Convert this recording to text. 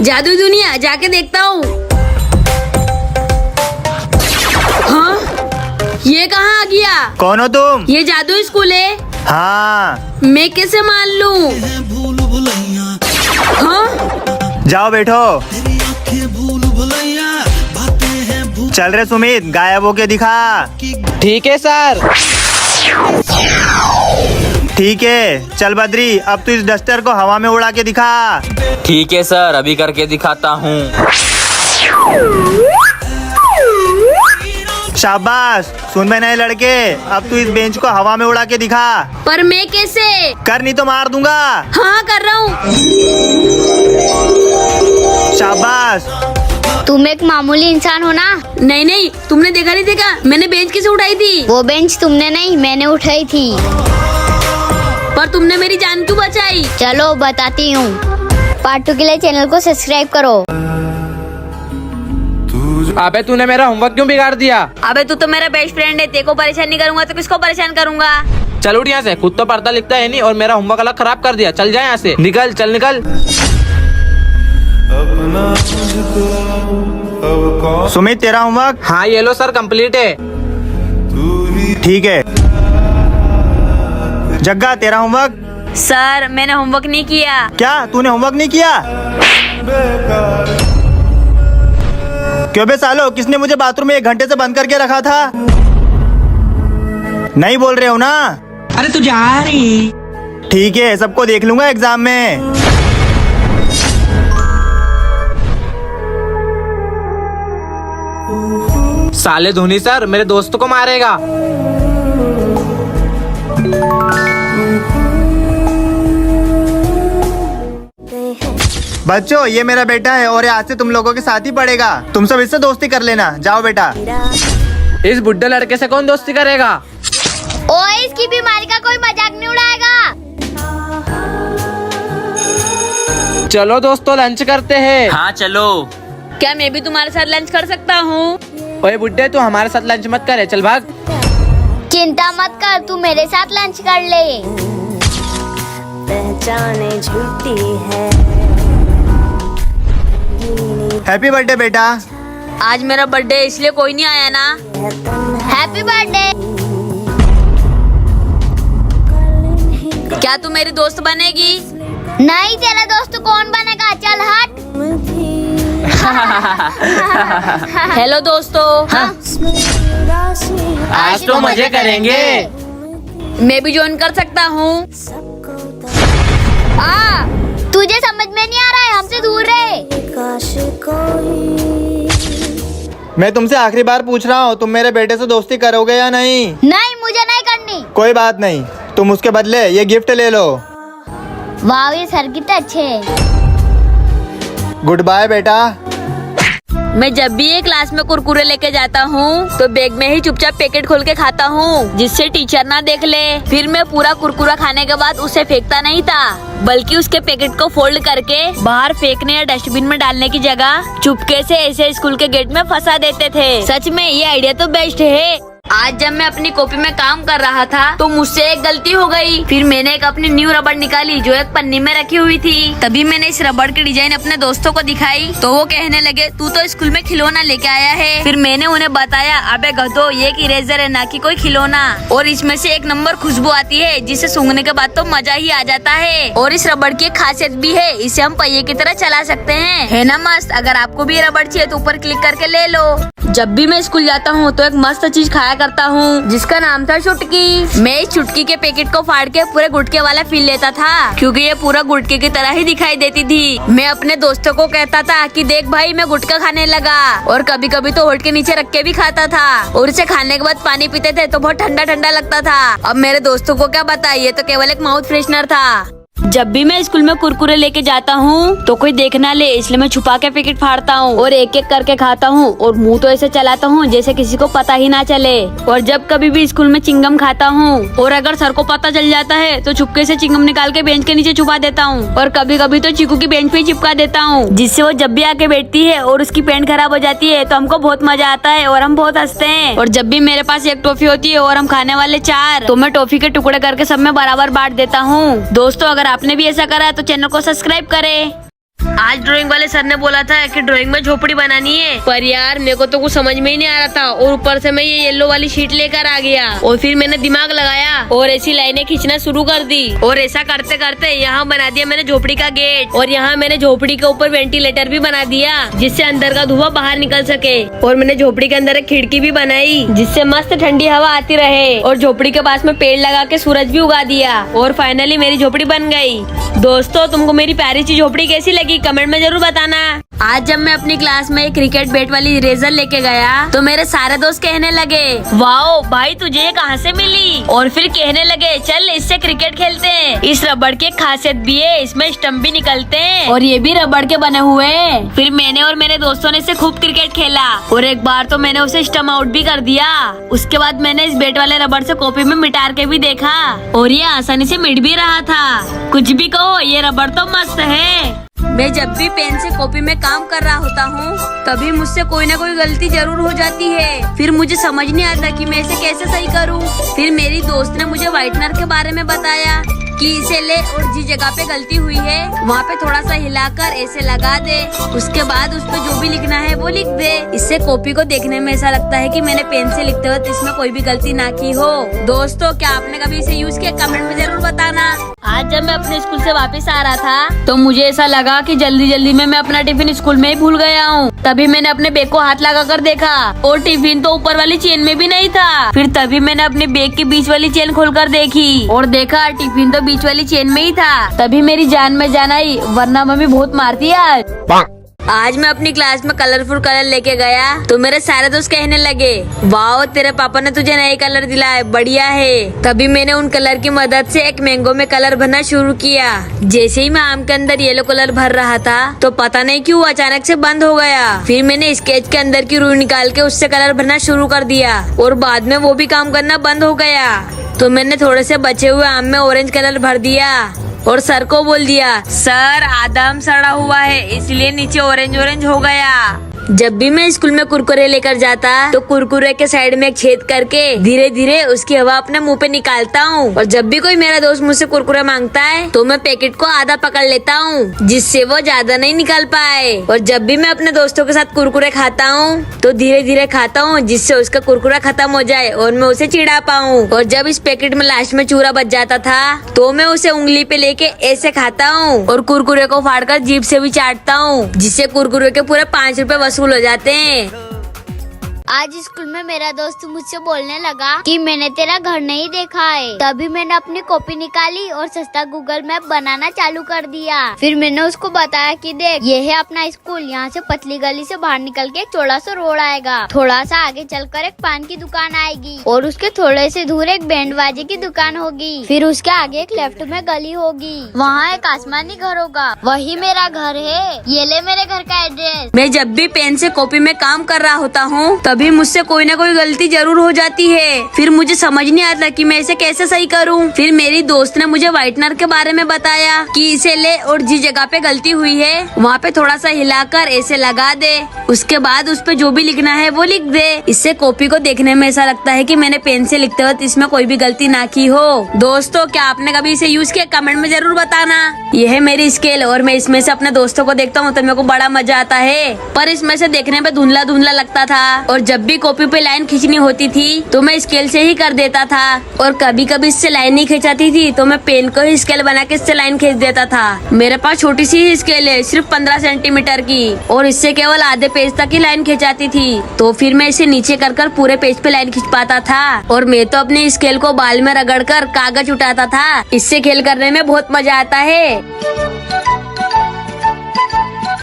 जादू दुनिया जाके देखता हूँ। हाँ, ये कहाँ आ गया? कौन हो तुम? ये जादू स्कूल है। हाँ। मैं कैसे मान लूं? हाँ? जाओ बैठो। चल रहे सुमित, गायब होके दिखा। ठीक है सर। ठीक है, चल बद्री, अब तू इस डस्टर को हवा में उड़ा के दिखा। ठीक है सर, अभी करके दिखाता हूँ। शाबाश, सुन में नए लड़के, अब तू इस बेंच को हवा में उड़ा के दिखा। पर मैं कैसे? कर नहीं तो मार दूंगा। हाँ कर रहा हूँ। शाबाश। तुम एक मामूली इंसान हो ना? नहीं नहीं, तुमने देखा नहीं देखा, मैंने बेंच किसे उठाई थी? वो बेंच तुमने नहीं, मैंने उठाई थी। पर तुमने मेरी जान क्यों बचाई? चलो बताती हूँ। पार्ट 2 के लिए चैनल को सब्सक्राइब करो। अबे तूने मेरा होमवर्क क्यों बिगाड़ दिया? अबे तू तो मेरा बेस्ट फ्रेंड है, तेरे को परेशान नहीं करूंगा तो किसको परेशान करूंगा? चल उठ यहाँ से, खुद तो पढ़ता लिखता है नहीं और मेरा होमवर्क अलग खराब कर दिया। चल जा यहाँ से, निकल, चल निकल। सुमित, तेरा होमवर्क? हाँ ये लो सर, कंप्लीट है। ठीक है। जग्गा, तेरा होमवर्क? सर मैंने होमवर्क नहीं किया। क्या तूने होमवर्क नहीं किया? क्यों बे सालो, किसने मुझे बाथरूम में 1 घंटे से बंद करके रखा था? नहीं बोल रहे हो ना? अरे तू जा रही। ठीक है, सबको देख लूंगा एग्जाम में। साले धोनी सर मेरे दोस्त को मारेगा। बच्चों, ये मेरा बेटा है और ये आज से तुम लोगों के साथ ही पढ़ेगा। तुम सब इससे दोस्ती कर लेना। जाओ बेटा। इस बुड्ढे लड़के से कौन दोस्ती करेगा? ओए, इसकी बीमारी का कोई मजाक नहीं उड़ाएगा। चलो दोस्तों, लंच करते हैं। हाँ चलो। क्या मैं भी तुम्हारे साथ लंच कर सकता हूँ? ओए बुड्ढे, तू हमारे साथ लंच मत करे, चल भाग। चिंता मत कर, तू मेरे साथ लंच कर ले। पहचाने झूठी है। हैप्पी बर्थडे बेटा। आज मेरा बर्थडे इसलिए कोई नहीं आया ना? Happy birthday. क्या तू मेरी दोस्त बनेगी? नहीं, तेरा दोस्त कौन बनेगा? चल हट। हेलो दोस्तों। आज तो मजे करेंगे। मैं भी ज्वाइन कर सकता हूँ? तुझे समझ में नहीं आ रहा है, हमसे दूर रहे। मैं तुमसे आखिरी बार पूछ रहा हूँ, तुम मेरे बेटे से दोस्ती करोगे या नहीं? नहीं, मुझे नहीं करनी। कोई बात नहीं, तुम उसके बदले ये गिफ्ट ले लो। वाह, ये सर कितने अच्छे हैं। गुड बाय बेटा। मैं जब भी ये क्लास में कुरकुरे लेके जाता हूँ तो बैग में ही चुपचाप पैकेट खोल के खाता हूँ, जिससे टीचर ना देख ले। फिर मैं पूरा कुरकुरा खाने के बाद उसे फेंकता नहीं था, बल्कि उसके पैकेट को फोल्ड करके बाहर फेंकने या डस्टबिन में डालने की जगह चुपके से ऐसे स्कूल के गेट में फंसा देते थे। सच में ये आइडिया तो बेस्ट है। आज जब मैं अपनी कॉपी में काम कर रहा था तो मुझसे एक गलती हो गई। फिर मैंने एक अपनी न्यू रबड़ निकाली जो एक पन्नी में रखी हुई थी। तभी मैंने इस रबड़ की डिजाइन अपने दोस्तों को दिखाई तो वो कहने लगे, तू तो स्कूल में खिलौना लेके आया है। फिर मैंने उन्हें बताया, अबे गधो, ये एक इरेजर है, ना कि कोई खिलौना। और इसमें से 1 नंबर खुशबू आती है जिसे सूंघने के बाद तो मजा ही आ जाता है। और इस रबड़ की एक खासियत भी है, इसे हम पहिए की तरह चला सकते हैं। है ना मस्त? अगर आपको भी रबड़ चाहिए तो ऊपर क्लिक करके ले लो। जब भी मैं स्कूल जाता हूँ तो एक मस्त चीज खाया करता हूँ जिसका नाम था चुटकी। मैं इस चुटकी के पैकेट को फाड़ के पूरे गुटके वाला फील लेता था, क्योंकि ये पूरा गुटके की तरह ही दिखाई देती थी। मैं अपने दोस्तों को कहता था कि देख भाई, मैं गुटका खाने लगा। और कभी कभी तो होठ के नीचे रख के भी खाता था। और इसे खाने के बाद पानी पीते थे तो बहुत ठंडा ठंडा लगता था। अब मेरे दोस्तों को क्या बताइए, ये तो केवल एक माउथ फ्रेशनर था। जब भी मैं स्कूल में कुरकुरे लेके जाता हूँ तो कोई देख ना ले, इसलिए मैं छुपा के पैकेट फाड़ता हूँ और एक एक करके खाता हूँ और मुंह तो ऐसे चलाता हूँ जैसे किसी को पता ही ना चले। और जब कभी भी स्कूल में चिंगम खाता हूँ और अगर सर को पता चल जाता है तो चुपके से चिंगम निकाल के बेंच के नीचे छुपा देता हूँ। और कभी कभी तो चीकू की बेंच पे चिपका देता हूँ, जिससे वो जब भी आके बैठती है और उसकी पेंट खराब हो जाती है तो हमको बहुत मजा आता है और हम बहुत हंसते हैं। और जब भी मेरे पास एक टॉफी होती है और हम खाने वाले 4, तो मैं टॉफी के टुकड़े करके सब में बराबर बांट देता हूँ। दोस्तों, अगर आपने भी ऐसा करा तो चैनल को सब्सक्राइब करें। आज ड्राइंग वाले सर ने बोला था कि ड्राइंग में झोपड़ी बनानी है, पर यार मेरे को तो कुछ समझ में ही नहीं आ रहा था और ऊपर से मैं ये येलो वाली शीट लेकर आ गया और फिर मैंने दिमाग लगाया और ऐसी लाइनें खींचना शुरू कर दी और ऐसा करते करते यहाँ बना दिया मैंने झोपड़ी का गेट और यहाँ मैंने झोपड़ी के ऊपर वेंटिलेटर भी बना दिया जिससे अंदर का धुआं बाहर निकल सके और मैंने झोपड़ी के अंदर एक खिड़की भी बनाई जिससे मस्त ठंडी हवा आती रहे और झोपड़ी के पास में पेड़ लगा के सूरज भी उगा दिया और फाइनली मेरी झोपड़ी बन गई। दोस्तों तुमको मेरी प्यारी सी झोपड़ी कैसी लगी कमेंट में जरूर बताना। आज जब मैं अपनी क्लास में क्रिकेट बैट वाली इरेजर लेके गया तो मेरे सारे दोस्त कहने लगे वाओ भाई तुझे ये कहाँ से मिली, और फिर कहने लगे चल इससे क्रिकेट खेलते हैं। इस रबड़ की एक खासियत भी है, इसमें स्टंप भी निकलते हैं और ये भी रबड़ के बने हुए हैं। फिर मैंने और मेरे दोस्तों ने इससे खूब क्रिकेट खेला और एक बार तो मैंने उसे स्टंप आउट भी कर दिया। उसके बाद मैंने इस बैट वाले रबड़ से कॉपी में मिटार के भी देखा और ये आसानी से मिट भी रहा था। कुछ भी कहो ये रबड़ तो मस्त है। मैं जब भी पेन से कॉपी में काम कर रहा होता हूँ तभी मुझसे कोई ना कोई गलती जरूर हो जाती है। फिर मुझे समझ नहीं आता कि मैं इसे कैसे सही करूँ। फिर मेरी दोस्त ने मुझे व्हाइटनर के बारे में बताया कि इसे ले और जिस जगह पे गलती हुई है वहाँ पे थोड़ा सा हिलाकर ऐसे लगा दे, उसके बाद उस पे जो भी लिखना है वो लिख दे। इससे कॉपी को देखने में ऐसा लगता है कि मैंने पेन से लिखते वक्त इसमें कोई भी गलती ना की हो। दोस्तों क्या आपने कभी इसे यूज किया कमेंट में जरूर बताना। आज जब मैं अपने स्कूल से वापस आ रहा था तो मुझे ऐसा लगा कि जल्दी जल्दी में मैं अपना टिफिन स्कूल में ही भूल गया हूँ। तभी मैंने अपने बैग को हाथ लगा कर देखा और टिफिन तो ऊपर वाली चेन में भी नहीं था। फिर तभी मैंने अपने बैग की बीच वाली चेन खोलकर देखी और देखा टिफिन तो बीच वाली चेन में ही था। तभी मेरी जान में जान आई, वरना मम्मी बहुत मारती है। आज मैं अपनी क्लास में कलरफुल कलर लेके गया तो मेरे सारे दोस्त कहने लगे वाओ तेरे पापा ने तुझे नए कलर दिलाए, बढ़िया है। तभी मैंने उन कलर की मदद से एक मैंगो में कलर भरना शुरू किया। जैसे ही मैं आम के अंदर येलो कलर भर रहा था तो पता नहीं क्यों अचानक से बंद हो गया। फिर मैंने स्केच के अंदर की रुई निकाल के उससे कलर भरना शुरू कर दिया और बाद में वो भी काम करना बंद हो गया। तो मैंने थोड़े से बचे हुए आम में ऑरेंज कलर भर दिया और सर को बोल दिया सर आधा आम सड़ा हुआ है इसलिए नीचे ऑरेंज ऑरेंज हो गया। जब भी मैं स्कूल में कुरकुरे लेकर जाता तो कुरकुरे के साइड में एक छेद करके धीरे धीरे उसकी हवा अपने मुंह पे निकालता हूँ और जब भी कोई मेरा दोस्त मुझसे कुरकुरे मांगता है तो मैं पैकेट को आधा पकड़ लेता हूँ जिससे वो ज्यादा नहीं निकाल पाए। और जब भी मैं अपने दोस्तों के साथ कुरकुरे खाता हूँ तो धीरे धीरे खाता हूँ जिससे उसका कुरकुरा खत्म हो जाए और मैं उसे चिढ़ा पाऊँ। और जब इस पैकेट में लास्ट में चूरा बच जाता था तो मैं उसे उंगली पे लेके ऐसे खाता हूँ और कुरकुरे को फाड़कर जीभ से भी चाटता हूँ जिससे कुरकुरे के पूरे 5 रुपए वसूल हो जाते हैं। आज स्कूल में मेरा दोस्त मुझसे बोलने लगा कि मैंने तेरा घर नहीं देखा है। तभी मैंने अपनी कॉपी निकाली और सस्ता गूगल मैप बनाना चालू कर दिया। फिर मैंने उसको बताया कि देख ये है अपना स्कूल, यहाँ से पतली गली से बाहर निकल के चौड़ा सा रोड आएगा, थोड़ा सा आगे चलकर एक पान की दुकान आएगी और उसके थोड़े से दूर एक बैंड बाजे की दुकान होगी। फिर उसके आगे एक लेफ्ट में गली होगी, वहाँ एक आसमानी घर होगा, वही मेरा घर है। ये ले मेरे घर का एड्रेस। मैं जब भी पेन से कॉपी में काम कर रहा होता हूँ तभी मुझसे कोई ना कोई गलती जरूर हो जाती है। फिर मुझे समझ नहीं आता कि मैं इसे कैसे सही करूँ। फिर मेरी दोस्त ने मुझे व्हाइटनर के बारे में बताया कि इसे ले और जिस जगह पे गलती हुई है वहाँ पे थोड़ा सा हिलाकर ऐसे लगा दे, उसके बाद उस पे जो भी लिखना है वो लिख दे। इससे कॉपी को देखने में ऐसा लगता है कि मैंने पेन से लिखते वक्त इसमें कोई भी गलती ना की हो। दोस्तों क्या आपने कभी इसे यूज किया कमेंट में जरूर बताना। यह है मेरी स्केल और मैं इसमें से अपने दोस्तों को देखता हूँ तो मेरे को बड़ा मजा आता है, पर इसमें से देखने में धुंधला धुंधला लगता था और जब भी कॉपी पे लाइन खींचनी होती थी तो मैं स्केल से ही कर देता था और कभी कभी इससे लाइन नहीं खींचाती थी तो मैं पेन को ही स्केल बना के इससे लाइन खींच देता था। मेरे पास छोटी सी ही स्केल है, सिर्फ 15 सेंटीमीटर की, और इससे केवल आधे पेज तक ही लाइन खींचाती थी। तो फिर मैं इसे नीचे कर पूरे पेज पे लाइन खींच पाता था और मैं तो अपने स्केल को बाल में रगड़ कर कागज उठाता था। इससे खेल करने में बहुत मजा आता है।